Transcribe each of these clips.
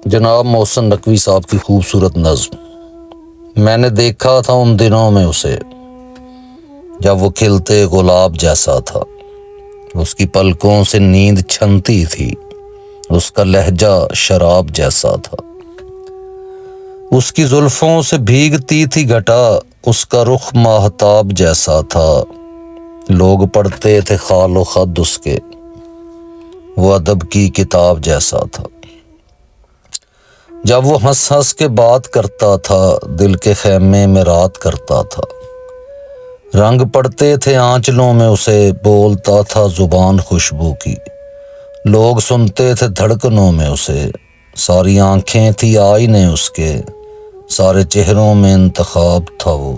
جناب محسن نقوی صاحب کی خوبصورت نظم۔ میں نے دیکھا تھا ان دنوں میں اسے جب وہ کھلتے گلاب جیسا تھا، اس کی پلکوں سے نیند چھنتی تھی، اس کا لہجہ شراب جیسا تھا، اس کی زلفوں سے بھیگتی تھی گھٹا، اس کا رخ ماہتاب جیسا تھا، لوگ پڑھتے تھے خال و خد اس کے، وہ ادب کی کتاب جیسا تھا۔ جب وہ ہنس ہنس کے بات کرتا تھا، دل کے خیمے میں رات کرتا تھا، رنگ پڑتے تھے آنچلوں میں اسے، بولتا تھا زبان خوشبو کی، لوگ سنتے تھے دھڑکنوں میں اسے، ساری آنکھیں تھی آئینے اس کے، سارے چہروں میں انتخاب تھا وہ،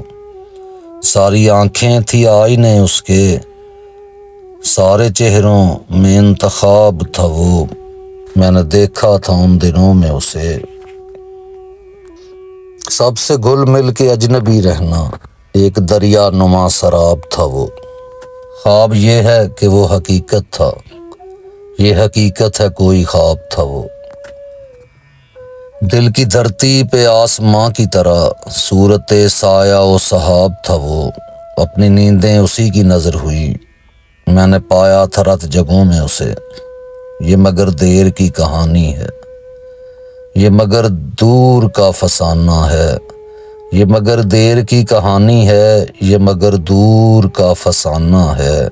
ساری آنکھیں تھی آئینے اس کے، سارے چہروں میں انتخاب تھا وہ، میں نے دیکھا تھا ان دنوں میں اسے۔ سب سے گھل مل کے اجنبی رہنا، ایک دریا نما سراب تھا وہ، خواب یہ ہے کہ وہ حقیقت تھا، یہ حقیقت ہے کوئی خواب تھا وہ، دل کی دھرتی پہ آسماں کی طرح صورت سایہ و سحاب تھا وہ، اپنی نیندیں اسی کی نظر ہوئی، میں نے پایا تھا رت جگہوں میں اسے، یہ مگر دیر کی کہانی ہے، یہ مگر دور کا فسانہ ہے، یہ مگر دیر کی کہانی ہے، یہ مگر دور کا فسانہ ہے،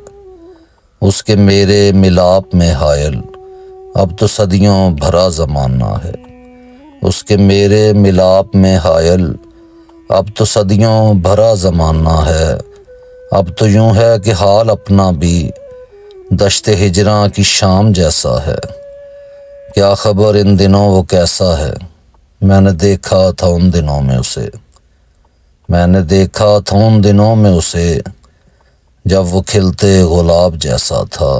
اس کے میرے ملاپ میں حائل اب تو صدیوں بھرا زمانہ ہے، اس کے میرے ملاپ میں حائل اب تو صدیوں بھرا زمانہ ہے، اب تو یوں ہے کہ حال اپنا بھی دشت ہجراں کی شام جیسا ہے، کیا خبر ان دنوں وہ کیسا ہے، میں نے دیکھا تھا ان دنوں میں اسے، میں نے دیکھا تھا ان دنوں میں اسے جب وہ کھلتے گلاب جیسا تھا۔